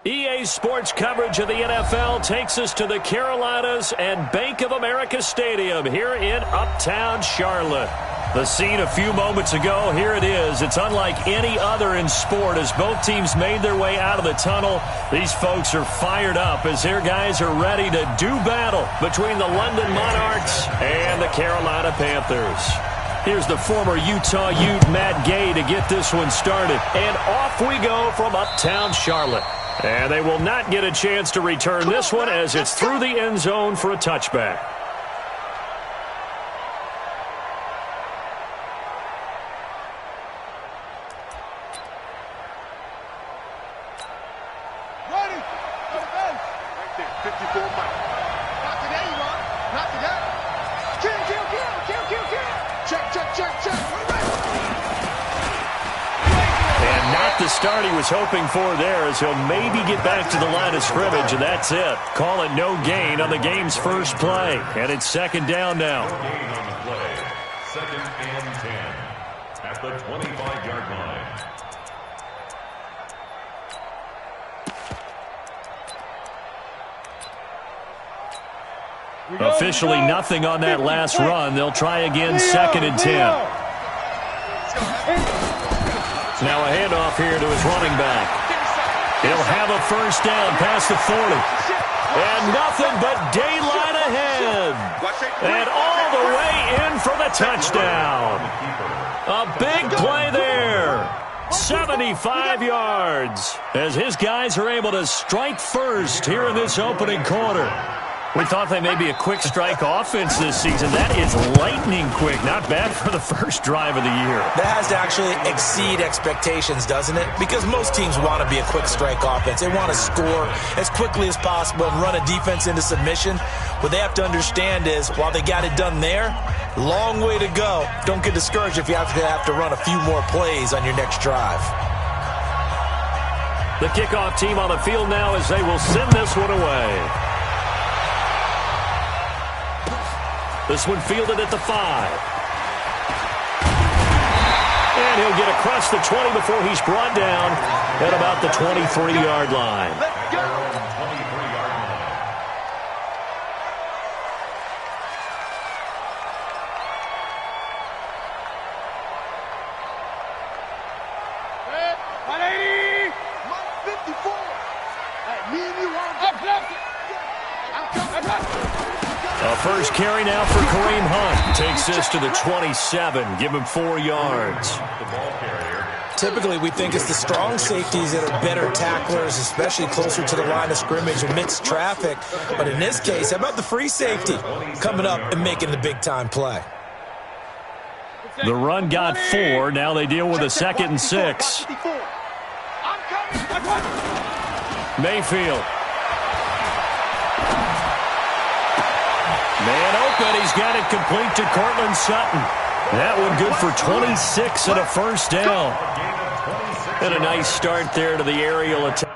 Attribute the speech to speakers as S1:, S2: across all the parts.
S1: EA Sports coverage of the NFL takes us to the Carolinas and Bank of America Stadium here in Uptown Charlotte. The scene a few moments ago, here it is. It's unlike any other in sport as both teams made their way out of the tunnel. These folks are fired up as their guys are ready to do battle between the London Monarchs and the Carolina Panthers. Here's the former Utah Ute Matt Gay to get this one started. And off we go from Uptown Charlotte. And they will not get a chance to return this one as it's through the end zone for a touchback.
S2: Ready? On the bench. Right there, 54 Mike. Not today, you are. Not today. Check.
S1: And not the start he was hoping for there as he'll maybe get back to the line of scrimmage, and that's it. Call it no gain on the game's first play. And it's second down now.
S3: No gain on the play. Second and 10 at the 25-yard line.
S1: Officially nothing on that last run. They'll try again second and 10. Now a handoff here to his running back. He'll have a first down past the 40. And nothing but daylight ahead. And all the way in for the touchdown. A big play there. 75 yards as his guys are able to strike first here in this opening quarter. We thought they may be a quick strike offense this season. That is lightning quick. Not bad for the first drive of the year.
S4: That has to actually exceed expectations, doesn't it? Because most teams want to be a quick strike offense. They want to score as quickly as possible and run a defense into submission. What they have to understand is, while they got it done there, long way to go. Don't get discouraged if you have to run a few more plays on your next drive.
S1: The kickoff team on the field now as they will send this one away. This one fielded at the 5. And he'll get across the 20 before he's brought down at about the 23-yard line.
S2: Let's go.
S3: 23-yard line.
S2: Red, 180. Mike 54. Hey, me and you on up left.
S1: A first carry now for Kareem Hunt. Takes this to the 27. Give him 4 yards.
S3: The ball carrier.
S4: Typically, we think it's the strong safeties that are better tacklers, especially closer to the line of scrimmage amidst traffic. But in this case, how about the free safety coming up and making the big-time play?
S1: The run got 4. Now they deal with a 2nd and 6. Mayfield. Man open, he's got it complete to Cortland Sutton. That one good for 26 and a first down. And a nice start there to the aerial attack.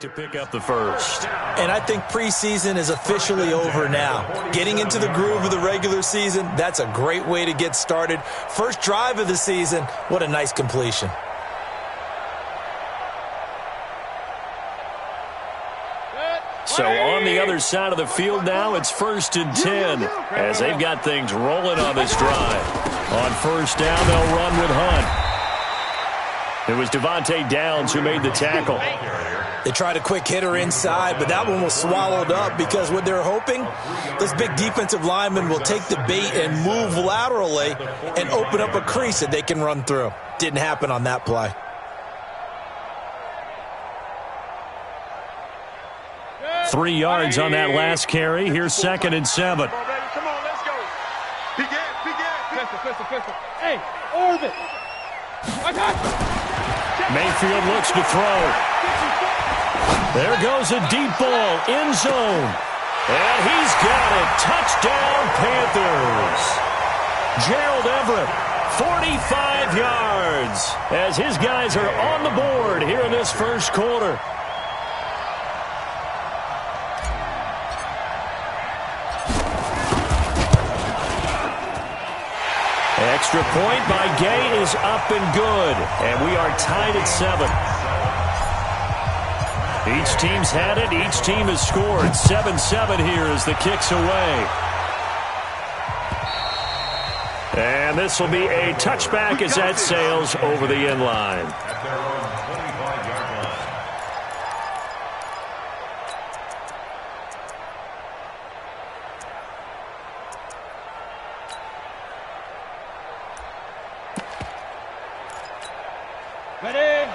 S1: To pick up the first.
S4: And I think preseason is officially over now. Getting into the groove of the regular season, that's a great way to get started. First drive of the season, what a nice completion.
S1: So on the other side of the field now, it's 1st and 10 as they've got things rolling on this drive. On first down, they'll run with Hunt. It was Devontae Downs who made the tackle.
S4: They tried a quick hitter inside, but that one was swallowed up because what they're hoping, this big defensive lineman will take the bait and move laterally and open up a crease that they can run through. Didn't happen on that play.
S1: 3 yards on that last carry. Here's 2nd and 7.
S2: Come on, let's go. Pistol. Hey, orbit. I got you.
S1: Mayfield looks to throw. There goes a deep ball, end zone. And he's got it. Touchdown, Panthers. Gerald Everett, 45 yards, as his guys are on the board here in this first quarter. Extra point by Gay is up and good, and we are tied at 7. Each team's had it. Each team has scored. 7-7 here as the kick's away. And this will be a touchback as that sails over the end line.
S3: At their own 25-yard line.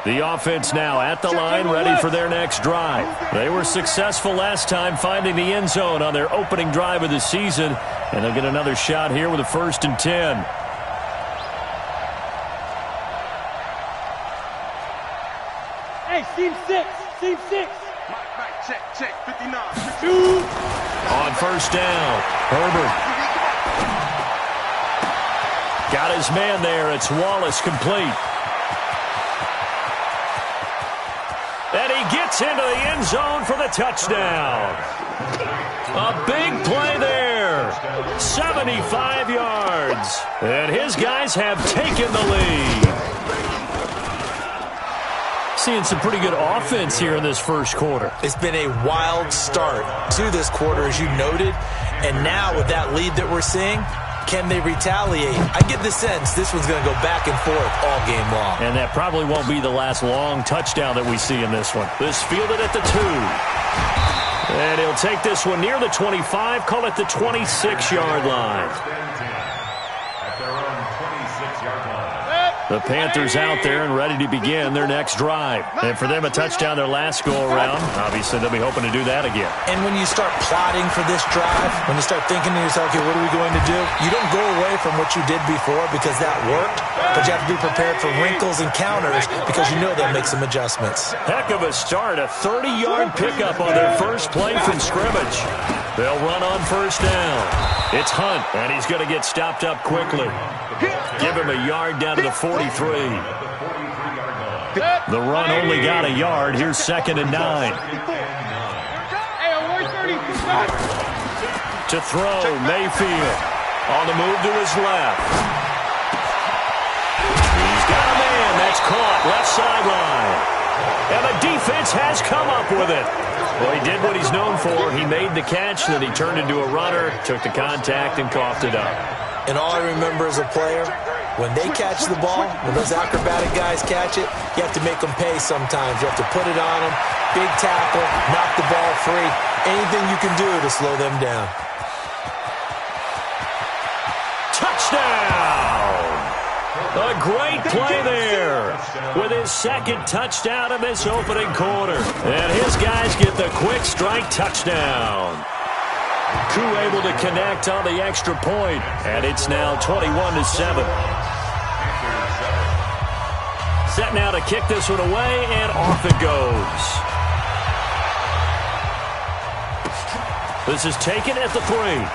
S1: The offense now at the line, ready for their next drive. They were successful last time finding the end zone on their opening drive of the season, and they'll get another shot here with a 1st and 10.
S2: Hey, seam 6. Check, 59.
S1: On 1st down, Herbert. Got his man there. It's Wallace complete. And he gets into the end zone for the touchdown. A big play there. 75 yards. And his guys have taken the lead. Seeing some pretty good offense here in this first quarter.
S4: It's been a wild start to this quarter, as you noted. And now with that lead that we're seeing, can they retaliate? I get the sense this one's going to go back and forth all game long.
S1: And that probably won't be the last long touchdown that we see in this one. This fielded at the 2. And he'll take this one near the 25, call it the 26-yard line.
S3: At their own 26-yard line.
S1: The Panthers out there and ready to begin their next drive. And for them, a touchdown their last go-around. Obviously, they'll be hoping to do that again.
S4: And when you start plotting for this drive, when you start thinking to yourself, okay, what are we going to do? You don't go away from what you did before because that worked, but you have to be prepared for wrinkles and counters because you know they'll make some adjustments.
S1: Heck of a start, a 30-yard pickup on their first play from scrimmage. They'll run on 1st down. It's Hunt, and he's going to get stopped up quickly. Give him a yard down to the 43. The run only got a yard. Here's 2nd and 9. To throw, Mayfield. On the move to his left. He's got a man. That's caught. Left sideline. And the defense has come up with it. Well, he did what he's known for. He made the catch, then he turned into a runner, took the contact, and coughed it up.
S4: And all I remember as a player, when they catch the ball, when those acrobatic guys catch it, you have to make them pay sometimes. You have to put it on them, big tackle, knock the ball free, anything you can do to slow them down.
S1: Touchdown! A great play there with his 2nd touchdown in this opening quarter. And his guys get the quick strike touchdown. Koo able to connect on the extra point, and it's now 21-7. Set now to kick this one away, and off it goes. This is taken at the 3.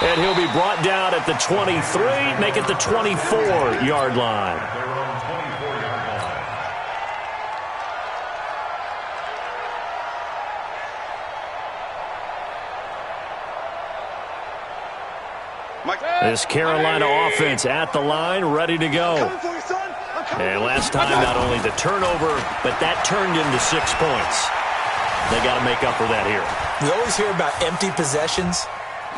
S1: And he'll be brought down at the 23, make it the 24-yard line.
S3: Their own 24-yard line.
S1: This Carolina offense at the line, ready to go. And last time, not only the turnover, but that turned into 6 points. They got to make up for that here.
S4: We always hear about empty possessions,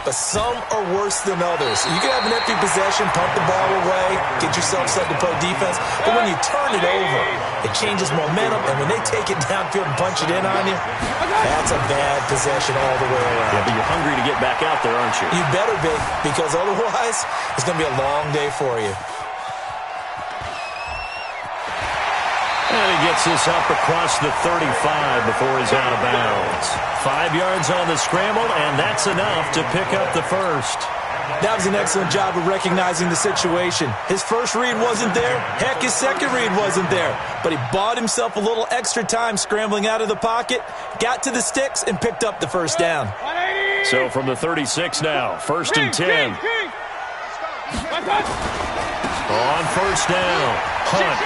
S4: but some are worse than others. You can have an empty possession, punt the ball away, get yourself set to play defense, but when you turn it over, it changes momentum, and when they take it downfield and punch it in on you, that's a bad possession all the way around.
S1: Yeah, but you're hungry to get back out there, aren't you?
S4: You better be, because otherwise, it's going to be a long day for you.
S1: And he gets this up across the 35 before he's out of bounds. 5 yards on the scramble, and that's enough to pick up the first.
S4: That was an excellent job of recognizing the situation. His first read wasn't there. Heck, his second read wasn't there. But he bought himself a little extra time scrambling out of the pocket, got to the sticks, and picked up the first down.
S1: So from the 36 now, 1st and 10. On first down, Hunt.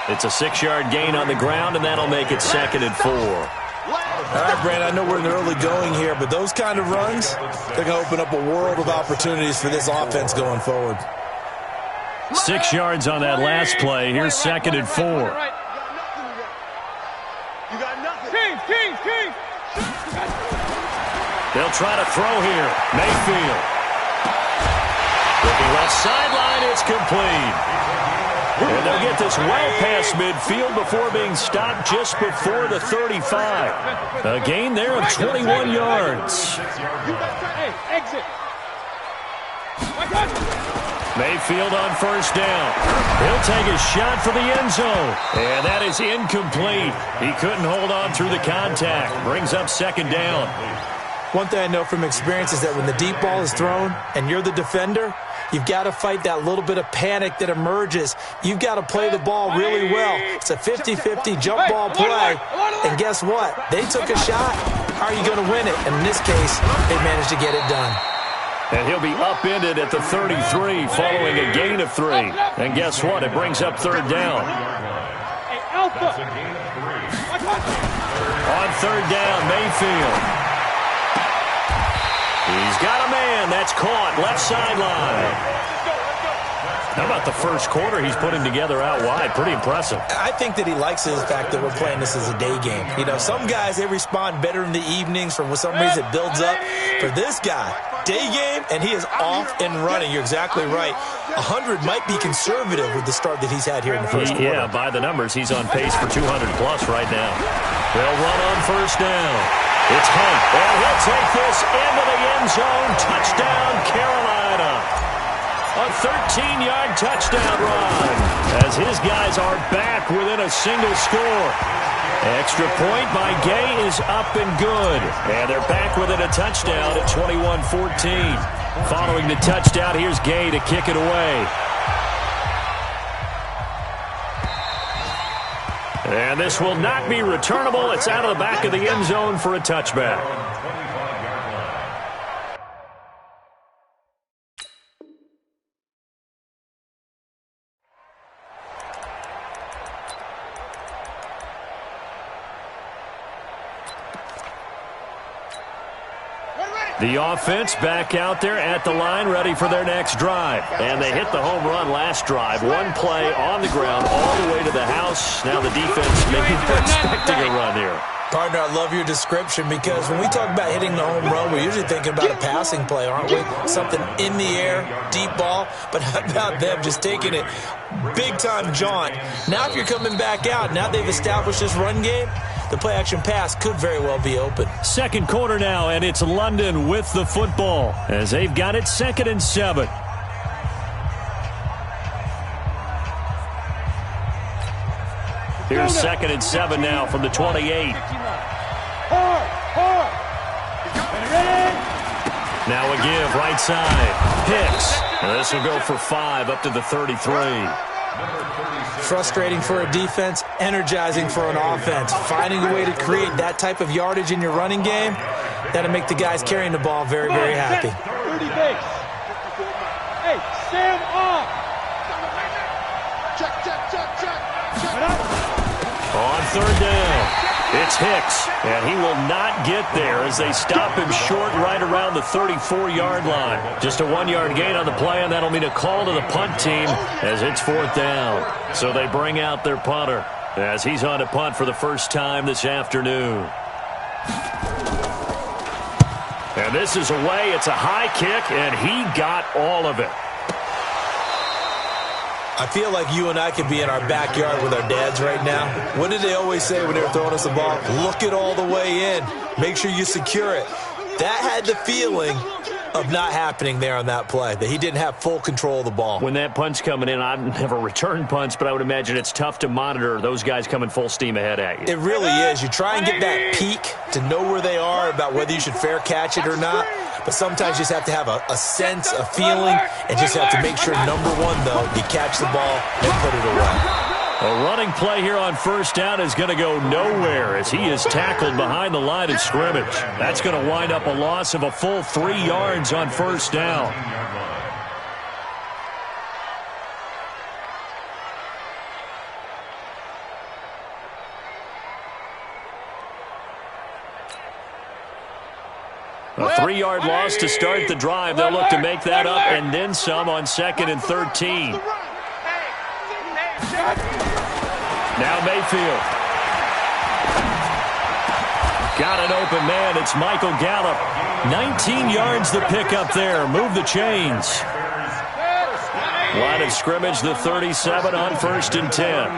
S1: It's a 6-yard gain on the ground, and that'll make it 2nd and 4.
S4: All right, Brand, I know we're in the early going here, but those kind of runs, they're going to open up a world of opportunities for this offense going forward.
S1: 6 yards on that last play. Here's 2nd and 4.
S2: You got nothing. King.
S1: They'll try to throw here. Mayfield. Looking left sideline, it's complete. And they'll get this well past midfield before being stopped just before the 35. A gain there of 21 yards.
S2: Exit.
S1: Mayfield on first down. He'll take a shot for the end zone. And that is incomplete. He couldn't hold on through the contact. Brings up 2nd down.
S4: One thing I know from experience is that when the deep ball is thrown and you're the defender, you've got to fight that little bit of panic that emerges. You've got to play the ball really well. It's a 50-50 jump ball play. And guess what? They took a shot. How are you going to win it? And in this case, they managed to get it done.
S1: And he'll be upended at the 33 following a gain of 3. And guess what? It brings up 3rd down. On 3rd down, Mayfield. He's got a man. That's caught. Left sideline. How about the first quarter he's putting together out wide? Pretty impressive.
S4: I think that he likes the fact that we're playing this as a day game. You know, some guys, they respond better in the evenings. For some reason, it builds up. For this guy, day game, and he is off and running. You're exactly right. 100 might be conservative with the start that he's had here in the first quarter.
S1: Yeah, by the numbers, he's on pace for 200-plus right now. They'll run on first down. It's Hunt, and he'll take this into the end zone. Touchdown, Carolina. A 13-yard touchdown run as his guys are back within a single score. Extra point by Gay is up and good. And they're back within a touchdown at 21-14. Following the touchdown, here's Gay to kick it away. And this will not be returnable. It's out of the back of the end zone for a touchback. The offense back out there at the line, ready for their next drive. And they hit the home run last drive. One play on the ground all the way to the house. Now the defense maybe they're expecting a run here.
S4: Partner, I love your description because when we talk about hitting the home run, we're usually thinking about a passing play, aren't we? Something in the air, deep ball. But how about them just taking it big-time jaunt? Now if you're coming back out, now they've established this run game, the play-action pass could very well be open.
S1: Second quarter now, and it's London with the football as they've got it 2nd and 7. Here's 2nd and 7 now from the 28. Now a give, right side. Hicks. And this will go for 5 up to the 33.
S4: Frustrating for a defense, energizing for an offense. Finding a way to create that type of yardage in your running game, that'll make the guys carrying the ball very, very happy.
S2: 30 base. Hey, Sam off. Check.
S1: On 3rd down, it's Hicks, and he will not get there as they stop him short right around the 34-yard line. Just a 1-yard gain on the play, and that'll mean a call to the punt team as it's 4th down. So they bring out their punter as he's on to punt for the first time this afternoon. And this is away. It's a high kick, and he got all of it.
S4: I feel like you and I could be in our backyard with our dads right now. What did they always say when they were throwing us the ball? Look it all the way in. Make sure you secure it. That had the feeling of not happening there on that play, that he didn't have full control of the ball.
S1: When that punt's coming in, I've never returned punts, but I would imagine it's tough to monitor those guys coming full steam ahead at you.
S4: It really is. You try and get that peek to know where they are about whether you should fair catch it or not, but sometimes you just have to have a sense, a feeling, and just have to make sure, number one, though, you catch the ball and put it away.
S1: A running play here on first down is going to go nowhere as he is tackled behind the line of scrimmage. That's going to wind up a loss of a full 3 yards on first down. A 3-yard loss to start the drive. They'll look to make that up and then some on 2nd and 13. Now Mayfield. Got an open man. It's Michael Gallup. 19 yards the pick up there. Move the chains. Line of scrimmage, the 37 on 1st and 10.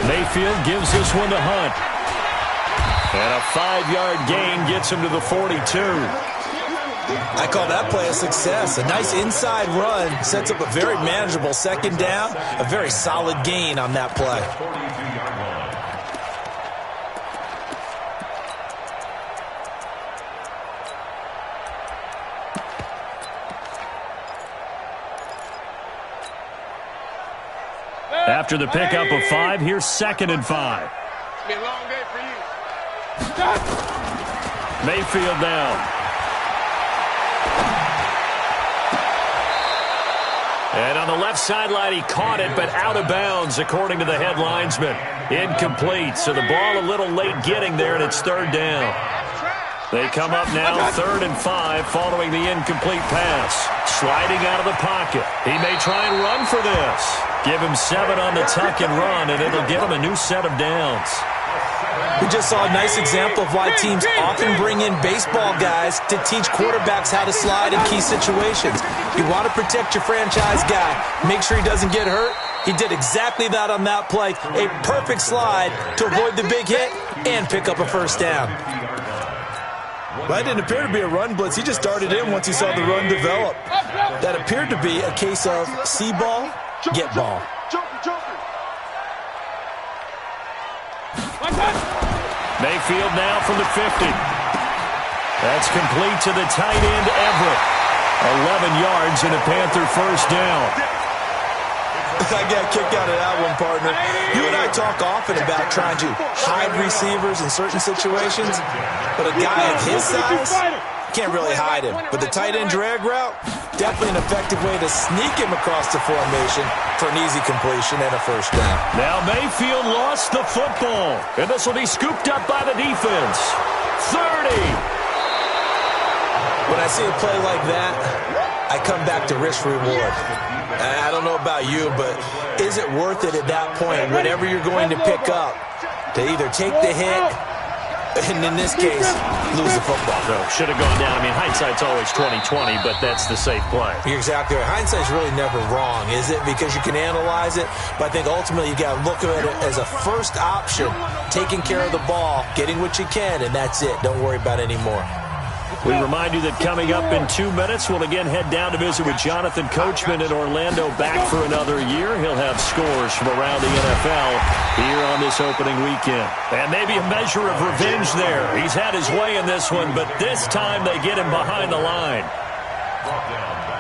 S1: Mayfield gives this one to Hunt. And a 5-yard gain gets him to the 42.
S4: I call that play a success. A nice inside run sets up a very manageable 2nd down. A very solid gain on that play.
S1: After the pickup of 5, here's 2nd and 5.
S2: It's been a long day for you.
S1: Mayfield down. And on the left sideline, he caught it, but out of bounds, according to the head linesman. Incomplete, so the ball a little late getting there, and it's 3rd down. They come up now, 3rd and 5, following the incomplete pass. Sliding out of the pocket. He may try and run for this. Give him 7 on the tuck and run, and it'll give him a new set of downs.
S4: We just saw a nice example of why teams often bring in baseball guys to teach quarterbacks how to slide in key situations. You want to protect your franchise guy. Make sure he doesn't get hurt. He did exactly that on that play. A perfect slide to avoid the big hit and pick up a 1st down. Well, that didn't appear to be a run blitz. He just darted in once he saw the run develop. That appeared to be a case of see ball, get ball.
S1: Mayfield now from the 50. That's complete to the tight end, Everett. 11 yards and a Panther 1st down.
S4: I got kicked out of that one, partner. You and I talk often about trying to hide receivers in certain situations, but a guy of his size can't really hide him. But the tight end drag route, definitely an effective way to sneak him across the formation for an easy completion and a 1st down.
S1: Now Mayfield lost the football, and this will be scooped up by the defense. 30.
S4: When I see a play like that, I come back to risk-reward. I don't know about you, but is it worth it at that point, whatever you're going to pick up, to either take the hit, and in this case, lose the football?
S1: No, should have gone down. I mean, hindsight's always 20/20, but that's the safe play.
S4: You're exactly right. Hindsight's really never wrong, is it? Because you can analyze it, but I think ultimately you got to look at it as a first option, taking care of the ball, getting what you can, and that's it. Don't worry about any more.
S1: We remind you that coming up in 2 minutes, we'll again head down to visit with Jonathan Coachman in Orlando, back for another year. He'll have scores from around the NFL here on this opening weekend. And maybe a measure of revenge there. He's had his way in this one, but this time they get him behind the line.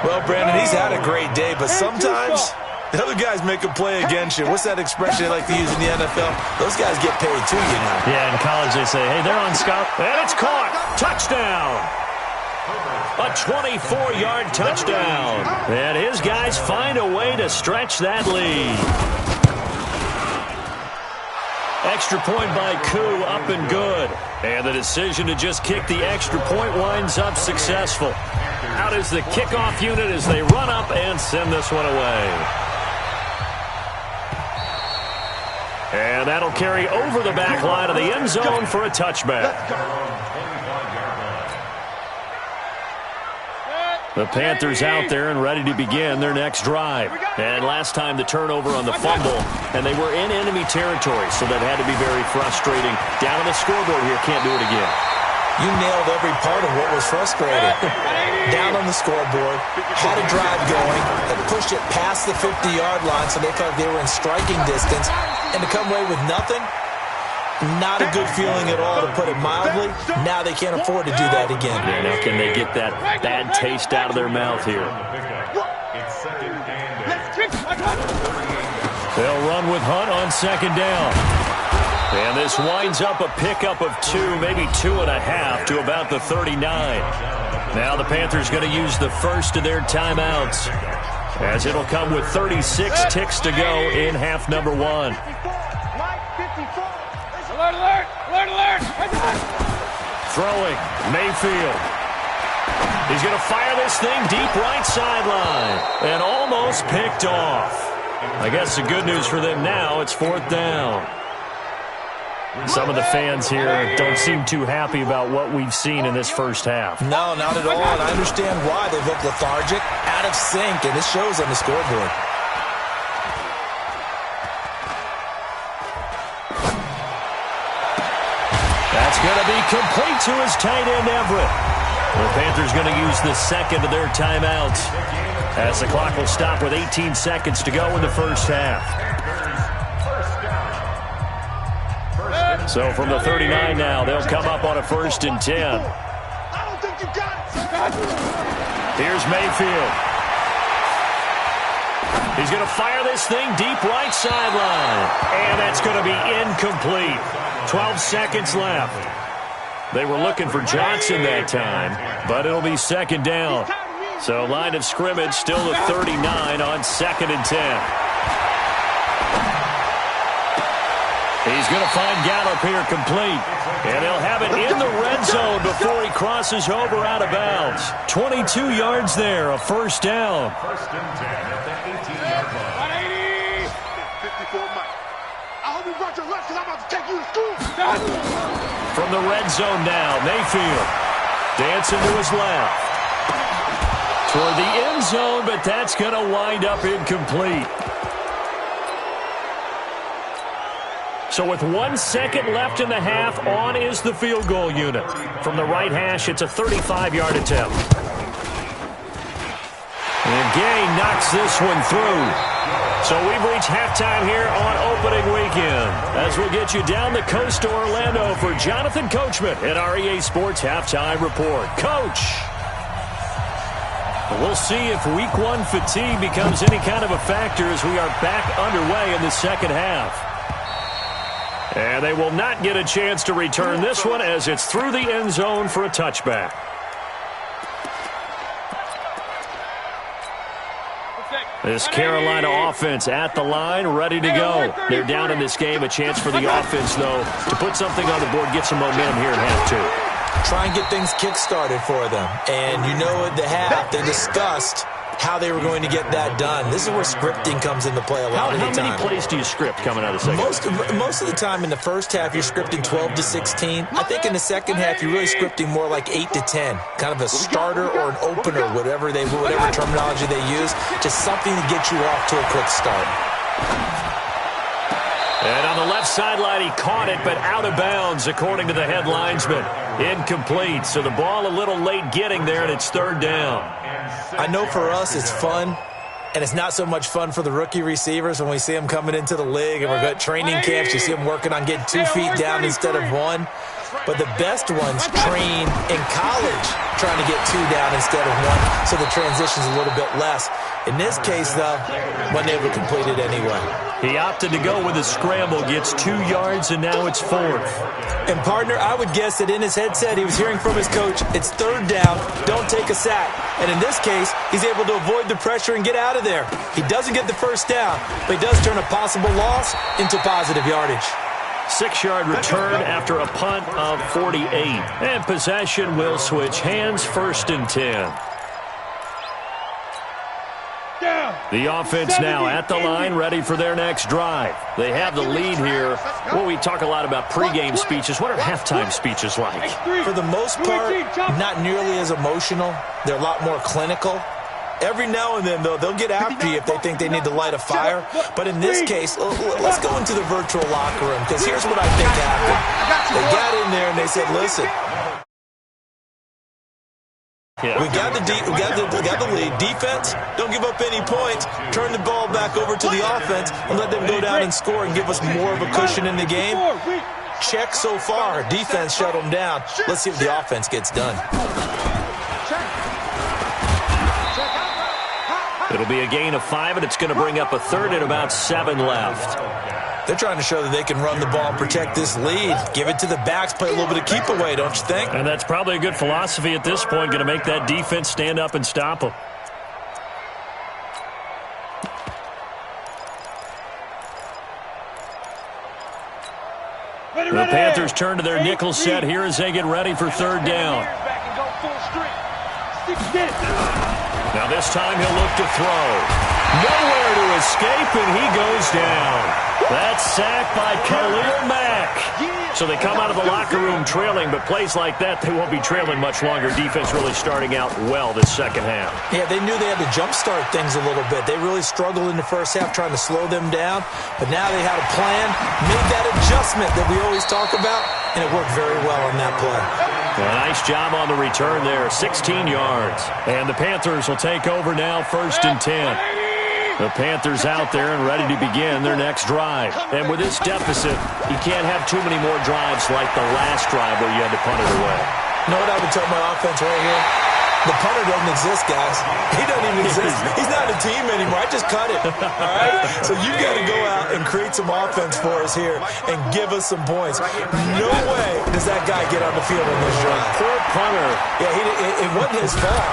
S4: Well, Brandon, he's had a great day, but sometimes the other guys make a play against you. What's that expression they like to use in the NFL? Those guys get paid too, you know.
S1: Yeah, in college they say, hey, they're on scout. And it's caught. Touchdown. A 24-yard touchdown. And his guys find a way to stretch that lead. Extra point by Koo, up and good. And the decision to just kick the extra point winds up successful. Out is the kickoff unit as they run up and send this one away. And that'll carry over the back line of the end zone for a touchback. The Panthers out there and ready to begin their next drive. And last time the turnover on the fumble, and they were in enemy territory, so that had to be very frustrating. Down on the scoreboard here, can't do it again.
S4: You nailed every part of what was frustrating. Down on the scoreboard, had a drive going, and pushed it past the 50-yard line so they felt like they were in striking distance, and to come away with nothing, not a good feeling at all, to put it mildly. Now they can't afford to do that again.
S1: Yeah, now can they get that bad taste out of their mouth here? They'll run with Hunt on second down. And this winds up a pickup of 2, maybe 2.5 to about the 39. Now the Panthers going to use the first of their timeouts, as it'll come with 36 ticks to go in half number 1.
S2: Alert, alert, alert, alert.
S1: Throwing, Mayfield. He's going to fire this thing deep right sideline, and almost picked off. I guess the good news for them now, it's 4th down. Some of the fans here don't seem too happy about what we've seen in this first half.
S4: No, not at all, and I understand why. They look lethargic, out of sync, and it shows on the scoreboard.
S1: That's going to be complete to his tight end, Everett. The Panthers going to use the second of their timeouts, as the clock will stop with 18 seconds to go in the first half. So from the 39 now, they'll come up on a 1st and 10.
S2: I don't think you got it.
S1: Here's Mayfield. He's going to fire this thing deep right sideline. And that's going to be incomplete. 12 seconds left. They were looking for Johnson that time, but it'll be second down. So line of scrimmage still at 39 on 2nd and 10. He's going to find Gallup here complete. And he'll have it in the red zone before he crosses over out of bounds. 22 yards there, a 1st down.
S3: 1st and 10 at the 18-yard line.
S2: 54 Mike. I hope you brought your lunch because I'm about to take you to school.
S1: From the red zone now, Mayfield dancing to his left. Toward the end zone, but that's going to wind up incomplete. So with 1 second left in the half, on is the field goal unit. From the right hash, it's a 35-yard attempt. And Gay knocks this one through. So we've reached halftime here on opening weekend, as we'll get you down the coast to Orlando for Jonathan Coachman at our EA Sports Halftime Report. Coach! We'll see if Week 1 fatigue becomes any kind of a factor as we are back underway in the second half. And they will not get a chance to return this one, as it's through the end zone for a touchback. This Carolina offense at the line, ready to go. They're down in this game. A chance for the offense, though, to put something on the board, get some momentum here in half 2.
S4: Try and get things kick-started for them. And you know at the half, they discussed how they were going to get that done. This is where scripting comes into play a lot of the time.
S1: How many plays do you script coming out of the second?
S4: Most of the time in the first half, you're scripting 12 to 16. I think in the second half, you're really scripting more like 8 to 10. Kind of a starter or an opener, whatever terminology they use. Just something to get you off to a quick start.
S1: And on the left sideline, he caught it, but out of bounds, according to the head linesman. Incomplete. So the ball a little late getting there, and it's 3rd down.
S4: I know for us it's fun, and it's not so much fun for the rookie receivers when we see them coming into the league and we're got training camps. You see them working on getting 2 feet down instead of 1. But the best ones train in college trying to get 2 down instead of 1, so the transition's a little bit less. In this case, though, wasn't able to complete it anyway.
S1: He opted to go with a scramble, gets 2 yards, and now it's 4th.
S4: And, partner, I would guess that in his headset he was hearing from his coach, it's 3rd down, don't take a sack. And in this case, he's able to avoid the pressure and get out of there. He doesn't get the 1st down, but he does turn a possible loss into positive yardage.
S1: 6-yard return after a punt of 48. And possession will switch hands, 1st and 10. The offense now at the line, ready for their next drive. They have the lead here. Well, we talk a lot about pregame speeches. What are halftime speeches like?
S4: For the most part, not nearly as emotional. They're a lot more clinical. Every now and then, though, they'll get after you if they think they need to light a fire. But in this case, let's go into the virtual locker room, because here's what I think happened. They got in there and they said, listen,
S1: Yeah.
S4: We got the lead. Defense, don't give up any points. Turn the ball back over to the offense and let them go down and score and give us more of a cushion in the game. Check so far. Defense shut them down. Let's see if the offense gets done.
S1: It'll be a gain of 5, and it's going to bring up a third and about 7 left.
S4: They're trying to show that they can run the ball and protect this lead. Give it to the backs, play a little bit of keep away, don't you think?
S1: And that's probably a good philosophy at this point, going to make that defense stand up and stop them. The Panthers turn to their nickel set here as they get ready for third down. Now this time he'll look to throw. Nowhere to escape, and he goes down. That's sacked by Khalil Mack. So they come out of the locker room trailing, but plays like that, they won't be trailing much longer. Defense really starting out well this second half.
S4: Yeah, they knew they had to jumpstart things a little bit. They really struggled in the first half trying to slow them down, but now they had a plan, made that adjustment that we always talk about, and it worked very well on that play.
S1: Well, nice job on the return there, 16 yards. And the Panthers will take over now, 1st and 10. The Panthers out there and ready to begin their next drive. And with this deficit, you can't have too many more drives like the last drive where you had to punt it away.
S4: You know what I would tell my offense right here? The punter doesn't exist, guys. He doesn't even exist. He's not a team anymore. I just cut it. All right? So you've got to go out and create some offense for us here and give us some points. No way does that guy get on the field in this drive.
S1: Poor punter.
S4: Yeah, it wasn't his fault.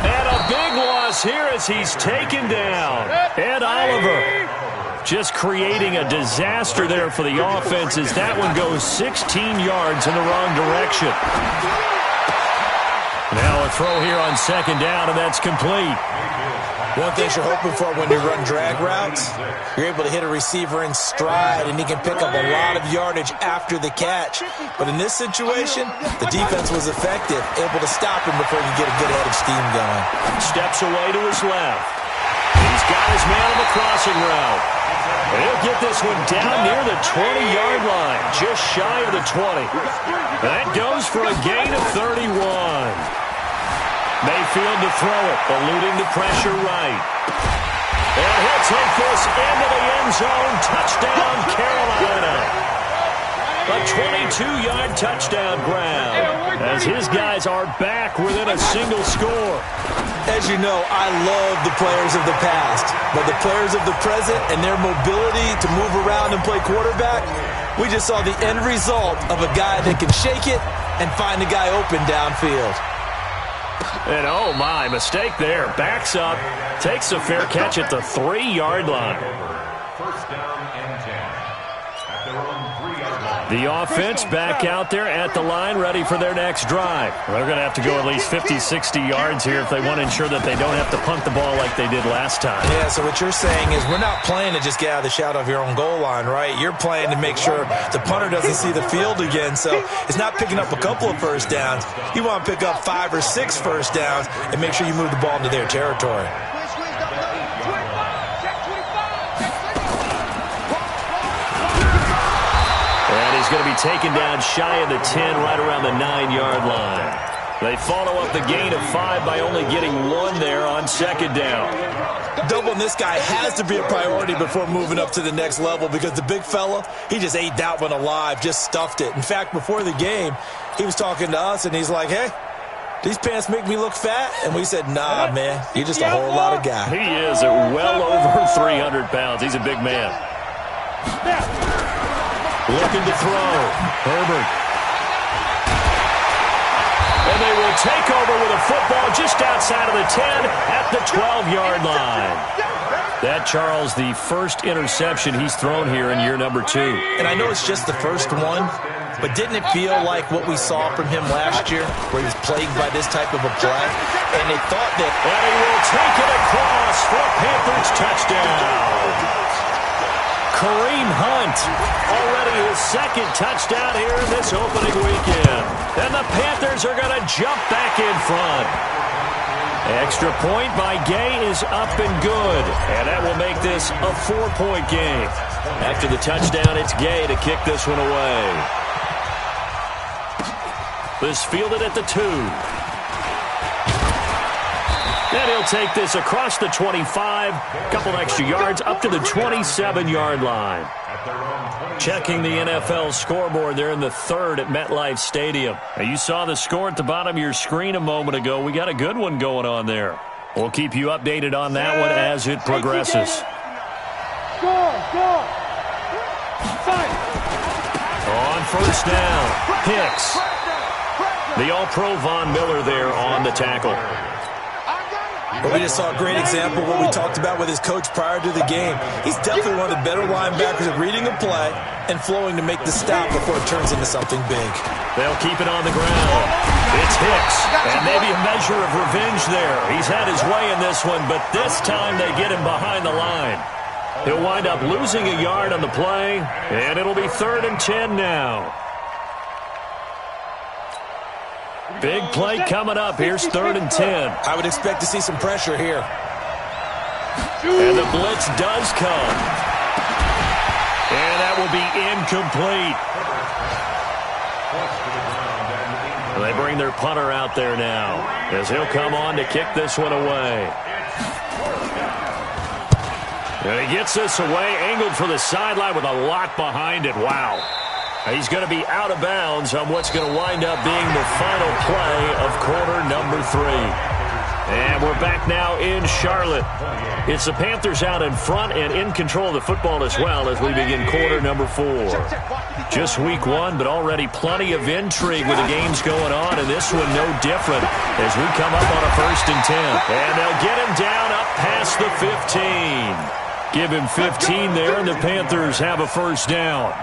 S1: And a big loss here as he's taken down. Ed Oliver just creating a disaster there for the offense as that one goes 16 yards in the wrong direction. Now a throw here on second down, and that's complete.
S4: One thing you're hoping for when you run drag routes, you're able to hit a receiver in stride, and he can pick up a lot of yardage after the catch. But in this situation, the defense was effective, able to stop him before you get a good head of steam going.
S1: Steps away to his left. He's got his man on the crossing route. And he'll get this one down near the 20-yard line, just shy of the 20. That goes for a gain of 31. Mayfield to throw it, eluding the pressure right. And he'll take this into the end zone. Touchdown, Carolina. A 22-yard touchdown grab as his guys are back within a single score.
S4: As you know, I love the players of the past, but the players of the present and their mobility to move around and play quarterback, we just saw the end result of a guy that can shake it and find a guy open downfield.
S1: And oh my, mistake there. Backs up, takes a fair catch at the 3-yard line.
S3: First down and 10. At their own 3-yard line.
S1: The offense back out there at the line, ready for their next drive. They're going to have to go at least 50, 60 yards here if they want to ensure that they don't have to punt the ball like they did last time.
S4: Yeah, so what you're saying is we're not playing to just get out of the shadow of your own goal line, right? You're playing to make sure the punter doesn't see the field again. So it's not picking up a couple of first downs. You want to pick up 5 or 6 first downs and make sure you move the ball into their territory.
S1: He's going to be taken down shy of the 10, right around the 9-yard line. They follow up the gain of 5 by only getting 1 there on second down.
S4: Doubling this guy has to be a priority before moving up to the next level because the big fella, he just ate that one alive, just stuffed it. In fact, before the game, he was talking to us, and he's like, hey, these pants make me look fat? And we said, nah, man, you're just a whole lot of guy.
S1: He is at well over 300 pounds. He's a big man. Looking to throw. Herbert. And they will take over with a football just outside of the 10 at the 12-yard line. That, Charles, the first interception he's thrown here in year number 2.
S4: And I know it's just the first one, but didn't it feel like what we saw from him last year, where he was plagued by this type of a play? And they thought that...
S1: And he will take it across for a Panthers touchdown. Kareem Hunt, already his second touchdown here in this opening weekend. And the Panthers are going to jump back in front. Extra point by Gay is up and good. And that will make this a 4-point game. After the touchdown, it's Gay to kick this one away. This fielded at the 2. And he'll take this across the 25, a couple extra yards, up to the 27-yard line. Checking the NFL scoreboard there in the third at MetLife Stadium. Now, you saw the score at the bottom of your screen a moment ago. We got a good one going on there. We'll keep you updated on that one as it progresses.
S2: Score.
S1: On first down, Hicks. The All-Pro Von Miller there on the tackle.
S4: Well, we just saw a great example of what we talked about with his coach prior to the game. He's definitely one of the better linebackers at reading a play and flowing to make the stop before it turns into something big.
S1: They'll keep it on the ground. It's Hicks, and maybe a measure of revenge there. He's had his way in this one, but this time they get him behind the line. He'll wind up losing a yard on the play, and it'll be 3rd and 10 now. Big play coming up. Here's 3rd and 10.
S4: I would expect to see some pressure here.
S1: And the blitz does come. And that will be incomplete. They bring their punter out there now as he'll come on to kick this one away. And he gets this away, angled for the sideline with a lot behind it. Wow. He's going to be out of bounds on what's going to wind up being the final play of quarter number 3. And we're back now in Charlotte. It's the Panthers out in front and in control of the football as well as we begin quarter number 4. Just week 1, but already plenty of intrigue with the games going on, and this one no different as we come up on a 1st and 10. And they'll get him down up past the 15. Give him 15 there, and the Panthers have a 1st down.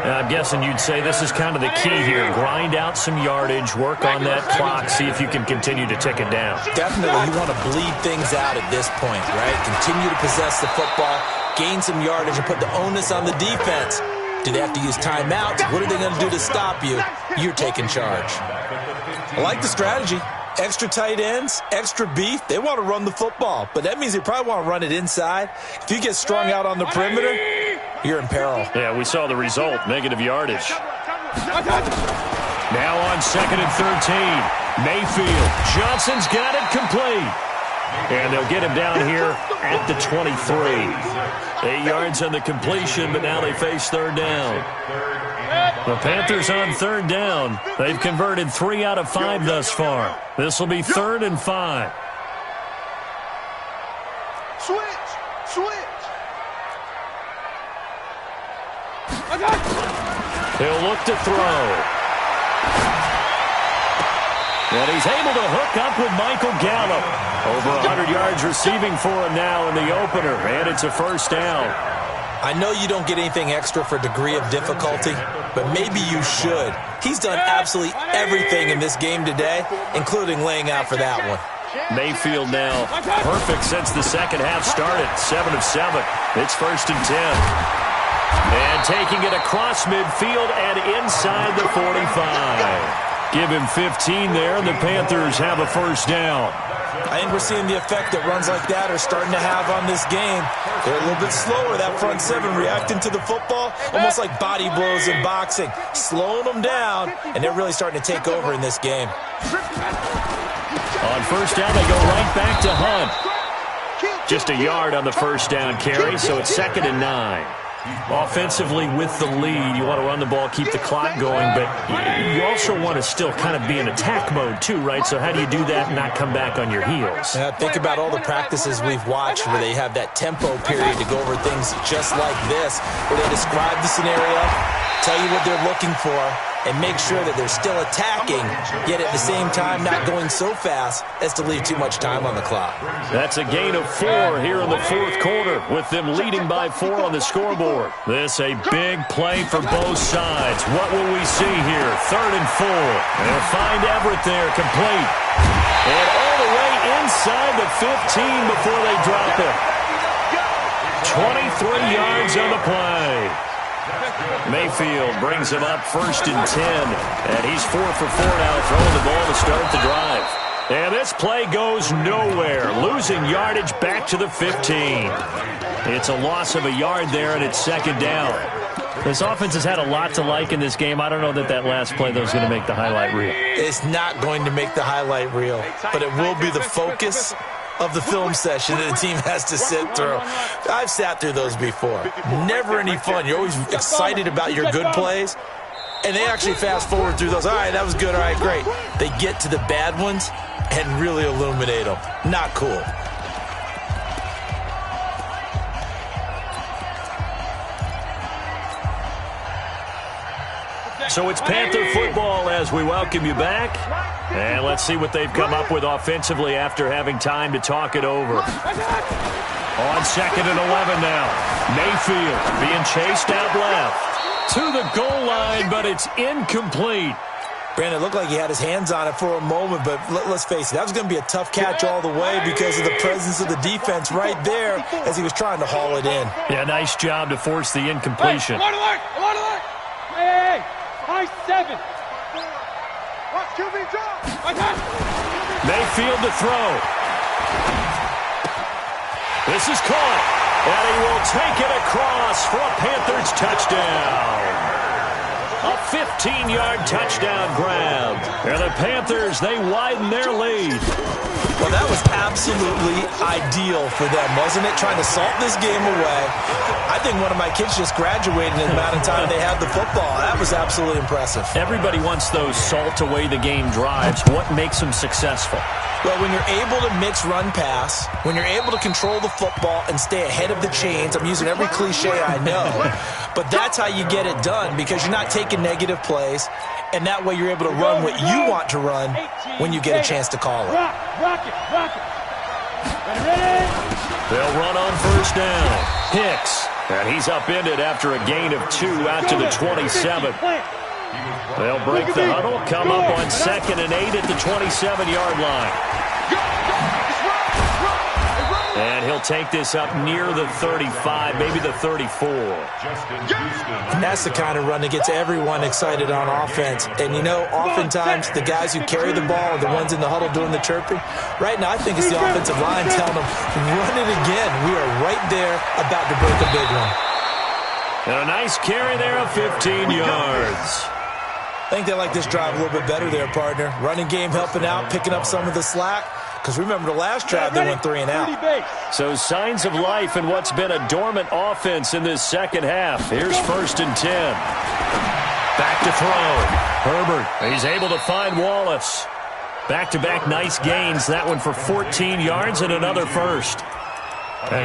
S1: And I'm guessing you'd say this is kind of the key here. Grind out some yardage, work on that clock, see if you can continue to tick it down.
S4: Definitely, you want to bleed things out at this point, right? Continue to possess the football, gain some yardage, and put the onus on the defense. Do they have to use timeouts? What are they going to do to stop you? You're taking charge. I like the strategy. Extra tight ends, extra beef. They want to run the football, but that means they probably want to run it inside. If you get strung out on the perimeter, you're in peril.
S1: Yeah, we saw the result, negative yardage. Now on 2nd and 13, Mayfield. Johnson's got it complete. And they'll get him down here at the 23. 8 yards on the completion, but now they face 3rd down. The Panthers on 3rd down. They've converted 3 out of 5 thus far. This will be 3rd and 5.
S2: Switch.
S1: He'll look to throw. And he's able to hook up with Michael Gallup. Over 100 yards receiving for him now in the opener, and it's a 1st down.
S4: I know you don't get anything extra for degree of difficulty, but maybe you should. He's done absolutely everything in this game today, including laying out for that one.
S1: Mayfield now perfect since the second half started. 7 of 7. It's 1st and 10. And taking it across midfield and inside the 45. Give him 15 there, and the Panthers have a 1st down.
S4: I think we're seeing the effect that runs like that are starting to have on this game. They're a little bit slower, that front 7, reacting to the football, almost like body blows in boxing, slowing them down, and they're really starting to take over in this game.
S1: On 1st down, they go right back to Hunt. Just a yard on the 1st down carry, so it's 2nd and 9. Offensively with the lead, you want to run the ball, keep the clock going, but you also want to still kind of be in attack mode too, right? So how do you do that and not come back on your heels?
S4: Think about all the practices we've watched where they have that tempo period to go over things just like this, where they describe the scenario, tell you what they're looking for, and make sure that they're still attacking, yet at the same time not going so fast as to leave too much time on the clock.
S1: That's a gain of 4 here in the 4th quarter, with them leading by 4 on the scoreboard. This a big play for both sides. What will we see here? 3rd and 4. They'll find Everett there, complete. And all the way inside the 15 before they drop it. 23 yards on the play. Mayfield brings him up 1st and 10, and he's 4 for 4 now, throwing the ball to start the drive. And this play goes nowhere, losing yardage back to the 15. It's a loss of a yard there, and it's 2nd down. This offense has had a lot to like in this game. I don't know that last play, though, is going to make the highlight reel.
S4: It's not going to make the highlight reel, but it will be the focus of the film session that the team has to sit through. I've sat through those before. Never any fun. You're always excited about your good plays, and they actually fast forward through those. All right, that was good. All right, great. They get to the bad ones and really illuminate them. Not cool.
S1: So it's Panther football as we welcome you back. And let's see what they've come up with offensively after having time to talk it over. On 2nd and 11 now. Mayfield being chased out left. To the goal line, but it's incomplete.
S4: Brandon, it looked like he had his hands on it for a moment, but let's face it, that was going to be a tough catch all the way because of the presence of the defense right there as he was trying to haul it in.
S1: Yeah, nice job to force the incompletion.
S2: Hey, high 7. Watch QB drop.
S1: Mayfield to throw. This is caught, and he will take it across for a Panthers touchdown. A 15-yard touchdown grab. And the Panthers, they widen their lead.
S4: Well, that was absolutely ideal for them, wasn't it? Trying to salt this game away. I think one of my kids just graduated in the amount of time they had the football. That was absolutely impressive.
S1: Everybody wants those salt away the game drives. What makes them successful?
S4: Well, when you're able to mix run-pass, when you're able to control the football and stay ahead of the chains, I'm using every cliche I know, but that's how you get it done because you're not taking negative plays, and that way you're able to run what you want to run when you get a chance to call it.
S1: They'll run on first down. Hicks, and he's upended after a gain of 2 out to the 27. They'll break the huddle, come up on 2nd and 8 at the 27-yard line. And he'll take this up near the 35, maybe the 34.
S4: And that's the kind of run that gets everyone excited on offense. And, you know, oftentimes the guys who carry the ball are the ones in the huddle doing the chirping. Right now, I think it's the offensive line telling them, run it again. We are right there about to break a big one.
S1: And a nice carry there of 15 yards.
S4: I think they like this drive a little bit better there, partner. Running game helping out, picking up some of the slack. Because remember the last drive, they went 3 and out.
S1: So signs of life in what's been a dormant offense in this second half. Here's 1st and 10. Back to throw. Herbert, he's able to find Wallace. Back-to-back nice gains. That one for 14 yards and another first.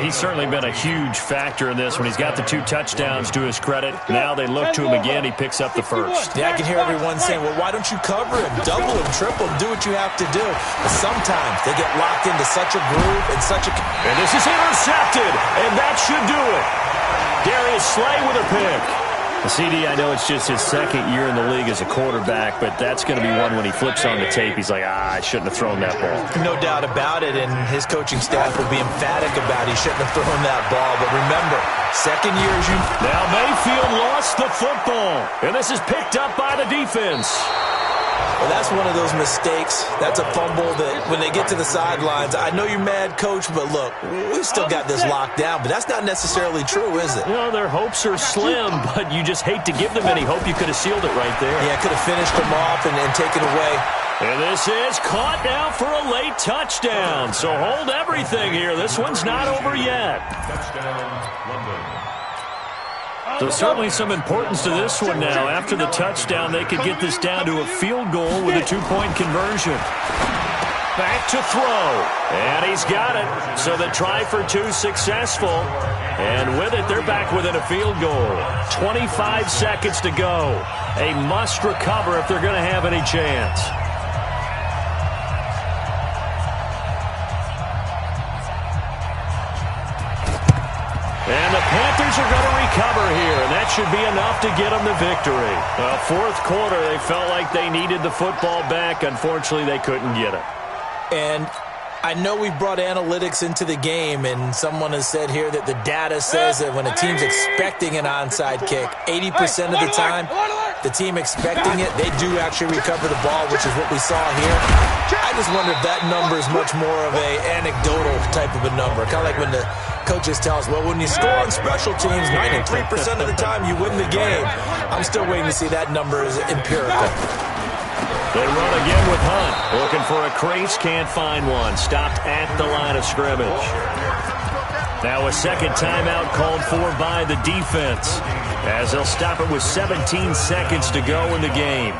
S1: He's certainly been a huge factor in this when he's got the 2 touchdowns to his credit. Now they look to him again. He picks up the first.
S4: Yeah, I can hear everyone saying, well, why don't you cover him, double him, triple him, do what you have to do. But sometimes they get locked into such a groove and such a...
S1: And this is intercepted, and that should do it. Darius Slay with a pick. The CD, I know it's just his 2nd year in the league as a quarterback, but that's going to be one when he flips on the tape. He's like, I shouldn't have thrown that ball.
S4: No doubt about it, and his coaching staff will be emphatic about he shouldn't have thrown that ball. But remember, 2nd year as you...
S1: Now Mayfield lost the football, and this is picked up by the defense.
S4: Well, that's one of those mistakes. That's a fumble that when they get to the sidelines, I know you're mad, Coach, but look, we've still got this locked down. But that's not necessarily true, is it?
S1: Well, their hopes are slim, but you just hate to give them any hope. You could have sealed it right there.
S4: Yeah, could have finished them off and taken away.
S1: And this is caught now for a late touchdown. So hold everything here. This one's not over yet.
S3: Touchdown, London.
S1: So certainly some importance to this one now. After the touchdown, they could get this down to a field goal with a 2-point conversion. Back to throw. And he's got it. So the try for 2 successful. And with it, they're back within a field goal. 25 seconds to go. A must recover if they're going to have any chance. And the Panthers are going to recover here, and that should be enough to get them the victory. Well, 4th quarter, they felt like they needed the football back. Unfortunately, they couldn't get it.
S4: And I know we brought analytics into the game, and someone has said here that the data says that when a team's expecting an onside kick, 80% of the time, the team expecting it, they do actually recover the ball, which is what we saw here. I just wonder if that number is much more of a anecdotal type of a number, kind of like when the coaches tell us, well, when you score on special teams, 93% of the time you win the game. I'm still waiting to see that number is empirical.
S1: They run again with Hunt. Looking for a crease, can't find one. Stopped at the line of scrimmage. Now a second timeout called for by the defense, as they'll stop it with 17 seconds to go in the game.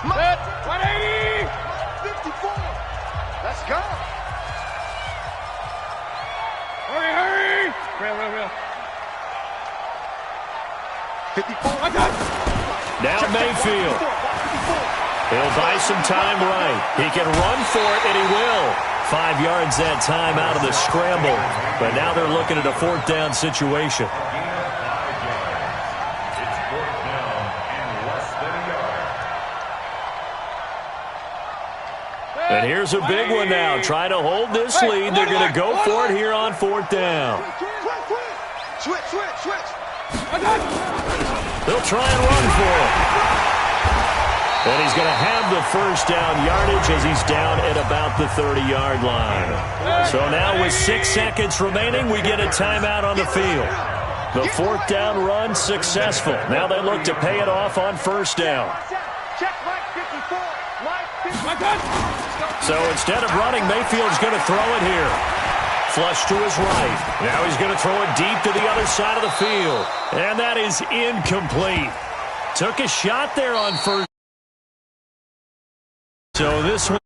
S2: 180! 54! Let's go! Hurry! Real. 54.
S1: Now Mayfield. He'll buy some time right. He can run for it, and he will. 5 yards that time out of the scramble. But now they're looking at a fourth down situation.
S3: It's fourth down and less than a yard.
S1: And here's a big one now. Trying to hold this lead. They're going to go for it here on fourth down.
S2: Switch.
S1: They'll try and run for it. And he's going to have the first down yardage as he's down at about the 30-yard line. So now with 6 seconds remaining, we get a timeout on the field. The fourth down run successful. Now they look to pay it off on first down. So instead of running, Mayfield's going to throw it here. Flush to his right. Now he's going to throw it deep to the other side of the field. And that is incomplete. Took a shot there on first. So this one.